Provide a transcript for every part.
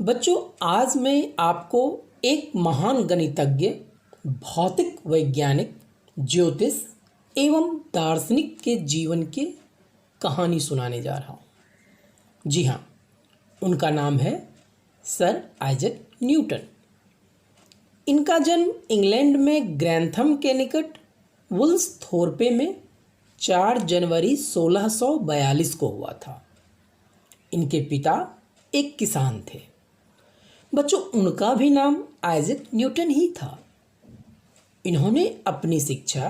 बच्चों, आज मैं आपको एक महान गणितज्ञ, भौतिक वैज्ञानिक, ज्योतिष एवं दार्शनिक के जीवन की कहानी सुनाने जा रहा हूँ। जी हाँ, उनका नाम है सर आइजैक न्यूटन। इनका जन्म इंग्लैंड में ग्रैंथम के निकट वुल्सथोर्पे में 4 जनवरी 1642 को हुआ था। इनके पिता एक किसान थे। बच्चों, उनका भी नाम आइजैक न्यूटन ही था। इन्होंने अपनी शिक्षा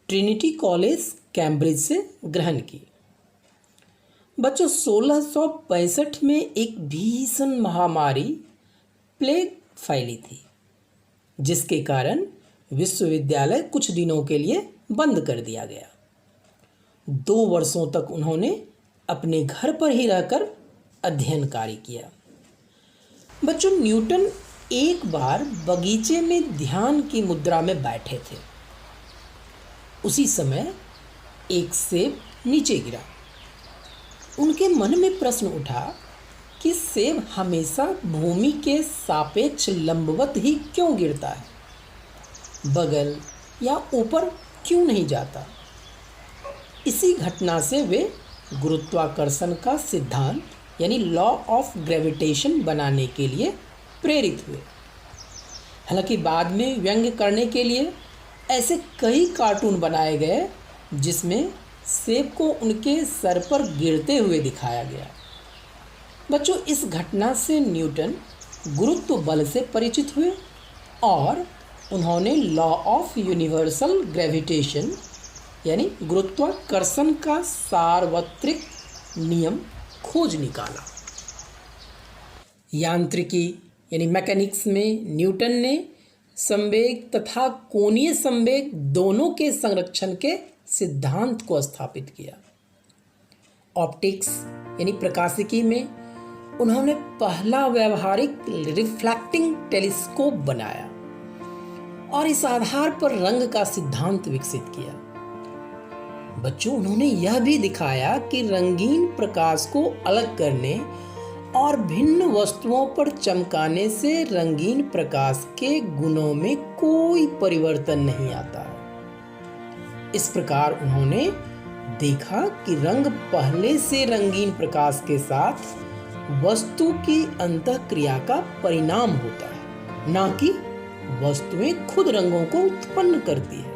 ट्रिनिटी कॉलेज कैम्ब्रिज से ग्रहण की। बच्चों, 1665 में एक भीषण महामारी प्लेग फैली थी, जिसके कारण विश्वविद्यालय कुछ दिनों के लिए बंद कर दिया गया। 2 वर्षों तक उन्होंने अपने घर पर ही रहकर अध्ययन कार्य किया। बच्चों, न्यूटन एक बार बगीचे में ध्यान की मुद्रा में बैठे थे। उसी समय एक सेब नीचे गिरा। उनके मन में प्रश्न उठा कि सेब हमेशा भूमि के सापेक्ष लंबवत ही क्यों गिरता है, बगल या ऊपर क्यों नहीं जाता। इसी घटना से वे गुरुत्वाकर्षण का सिद्धांत यानी लॉ ऑफ ग्रेविटेशन बनाने के लिए प्रेरित हुए। हालांकि बाद में व्यंग्य करने के लिए ऐसे कई कार्टून बनाए गए जिसमें सेब को उनके सर पर गिरते हुए दिखाया गया। बच्चों, इस घटना से न्यूटन गुरुत्व बल से परिचित हुए और उन्होंने लॉ ऑफ यूनिवर्सल ग्रेविटेशन यानी गुरुत्वाकर्षण का सार्वत्रिक नियम खोज निकाला। यांत्रिकी यानी मैकेनिक्स में न्यूटन ने संवेग तथा कोणीय संवेग दोनों के संरक्षण के सिद्धांत को स्थापित किया। ऑप्टिक्स यानी प्रकाशिकी में उन्होंने पहला व्यावहारिक रिफ्लेक्टिंग टेलीस्कोप बनाया और इस आधार पर रंग का सिद्धांत विकसित किया। बच्चों, उन्होंने यह भी दिखाया कि रंगीन प्रकाश को अलग करने और भिन्न वस्तुओं पर चमकाने से रंगीन प्रकाश के गुणों में कोई परिवर्तन नहीं आता। इस प्रकार उन्होंने देखा कि रंग पहले से रंगीन प्रकाश के साथ वस्तु की अंतःक्रिया का परिणाम होता है, न कि वस्तुएं खुद रंगों को उत्पन्न करती है।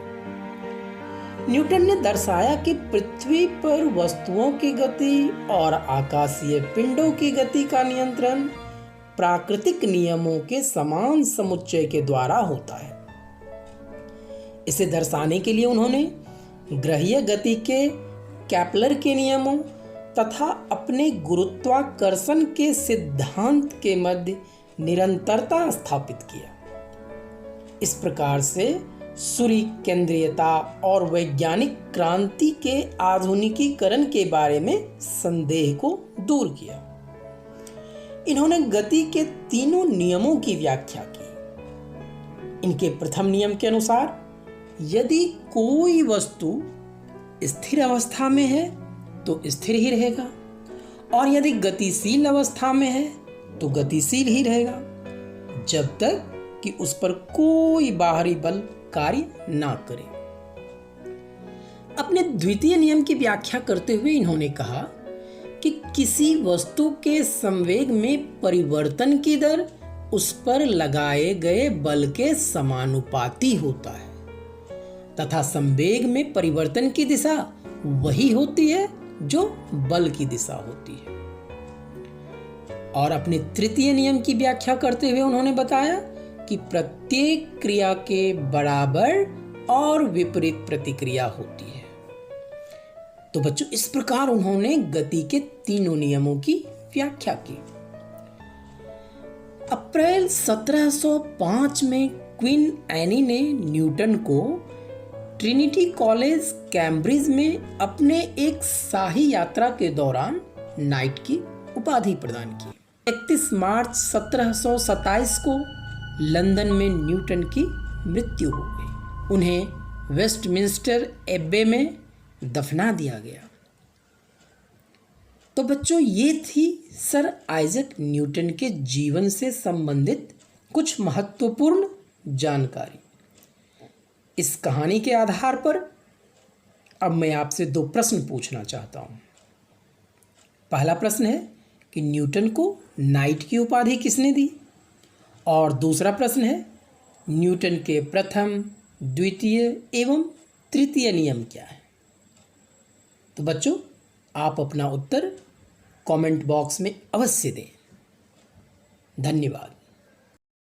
न्यूटन ने दर्शाया कि पृथ्वी पर वस्तुओं की गति और आकाशीय पिंडों की गति का नियंत्रण प्राकृतिक नियमों के समान समुच्चय के द्वारा होता है। इसे दर्शाने के लिए उन्होंने ग्रहीय गति के केपलर के नियमों तथा अपने गुरुत्वाकर्षण के सिद्धांत के मध्य निरंतरता स्थापित किया। इस प्रकार से सूर्य केंद्रीयता और वैज्ञानिक क्रांति के आधुनिकीकरण के बारे में संदेह को दूर किया। इन्होंने गति के तीनों नियमों की व्याख्या की। इनके प्रथम नियम के अनुसार यदि कोई वस्तु स्थिर अवस्था में है तो स्थिर ही रहेगा और यदि गतिशील अवस्था में है तो गतिशील ही रहेगा, जब तक कि उस पर कोई बाहरी बल कार्य ना करे। अपने द्वितीय नियम की व्याख्या करते हुए इन्होंने कहा कि किसी वस्तु के संवेग में परिवर्तन की दर उस पर लगाए गए बल के समानुपाती होता है तथा संवेग में परिवर्तन की दिशा वही होती है जो बल की दिशा होती है। और अपने तृतीय नियम की व्याख्या करते हुए उन्होंने बताया कि प्रत्येक क्रिया के बराबर और विपरीत प्रतिक्रिया होती है। तो बच्चों, इस प्रकार उन्होंने गति के तीनों नियमों की व्याख्या की। अप्रैल 1705 में क्वीन एनी ने न्यूटन को ट्रिनिटी कॉलेज कैम्ब्रिज में अपने एक शाही यात्रा के दौरान नाइट की उपाधि प्रदान की। 31 मार्च 1727 को लंदन में न्यूटन की मृत्यु हो गई। उन्हें वेस्टमिंस्टर एब्बे में दफना दिया गया। तो बच्चों, ये थी सर आइजैक न्यूटन के जीवन से संबंधित कुछ महत्वपूर्ण जानकारी। इस कहानी के आधार पर अब मैं आपसे 2 प्रश्न पूछना चाहता हूँ। पहला प्रश्न है कि न्यूटन को नाइट की उपाधि किसने दी, और दूसरा प्रश्न है न्यूटन के प्रथम, द्वितीय एवं तृतीय नियम क्या है। तो बच्चों, आप अपना उत्तर कमेंट बॉक्स में अवश्य दें। धन्यवाद।